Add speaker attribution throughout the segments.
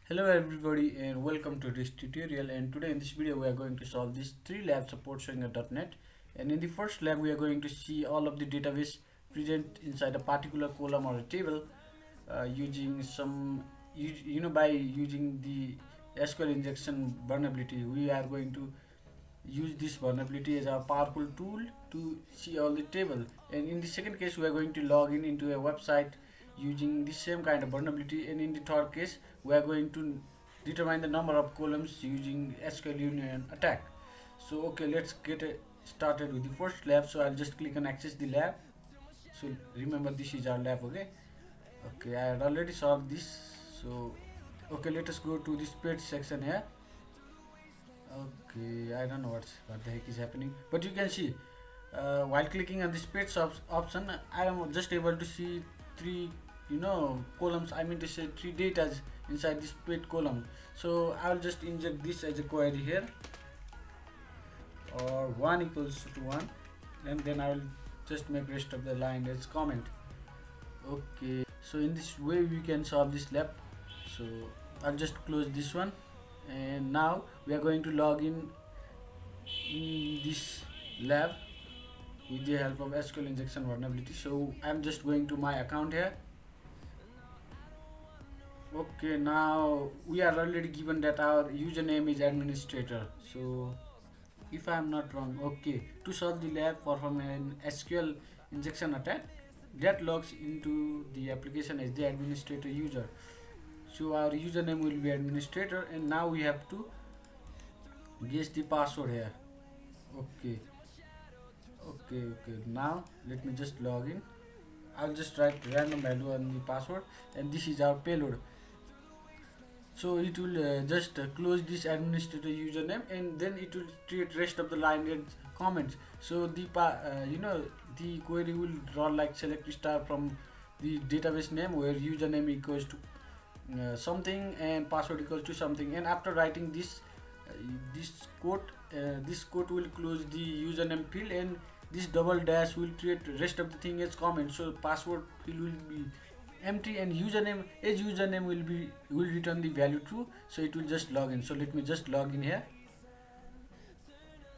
Speaker 1: Hello everybody and welcome to this tutorial, and today in this video we are going to solve these three labs of portswigger.net. And in the first lab we are going to see all of the database present inside a particular column or a table using some by using the SQL injection vulnerability. We are going to use this vulnerability as a powerful tool to see all the table. And in the second case we are going to log in into a website using the same kind of vulnerability, and in the third case we are going to determine the number of columns using SQL union attack. So okay, let's get started with the first lab. So I'll just click on access the lab. So remember, this is our lab. Okay, I had already solved this. So okay, let us go to the spread section here. Okay, I don't know what the heck is happening, but you can see while clicking on the spreads option, I am just able to see three columns. I mean to say three datas inside the spread column. So I will just inject this as a query here, or 1 equals to 1, and then I will just make rest of the line as comment. Okay, so in this way we can solve this lab. So I'll just close this one, and now we are going to log in this lab with the help of SQL injection vulnerability. So I'm just going to my account here. Okay, now we are already given that our username is administrator. So if I'm not wrong, okay, to solve the lab, perform an SQL injection attack that logs into the application as the administrator user. So our username will be administrator, and now we have to guess the password here. Okay, okay, now let me just log in. I'll just write random value on the password, and this is our payload. So it will just close this administrator username, and then it will create rest of the line and comments. So the the query will run like select star from the database name, where username equals to something and password equals to something. And after writing this code, this code will close the username field, and this double dash will create rest of the thing as comment. So password field will be empty, and username will return the value true. So it will just log in. So let me just log in here.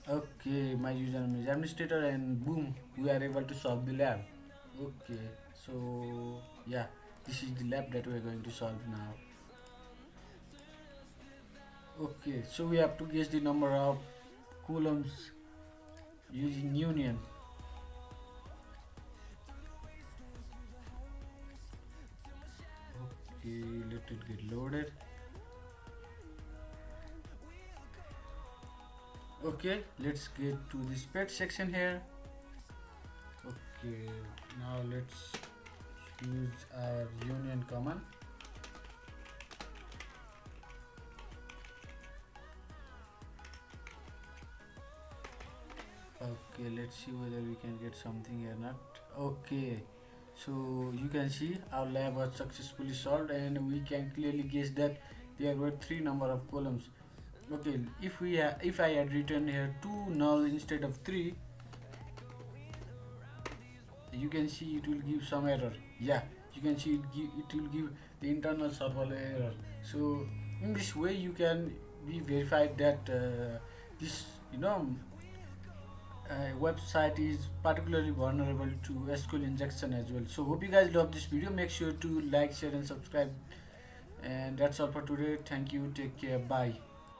Speaker 1: Okay, my username is administrator, and boom, we are able to solve the lab. Okay, so yeah, this is the lab that we are going to solve now. Okay, so we have to guess the number of columns using union. Okay, let it get loaded. Okay, let's get to the spread section here. Okay, now let's use our union command. Okay, let's see whether we can get something or not. Okay, so you can see our lab was successfully solved, and we can clearly guess that there were three number of columns. Okay, if I had written here 2 null instead of 3, you can see it will give some error. Yeah, you can see it will give the internal server error. So in this way you can be verified that this website is particularly vulnerable to SQL injection as well. So hope you guys love this video. Make sure to like, share and subscribe, and that's all for today. Thank you, take care, bye.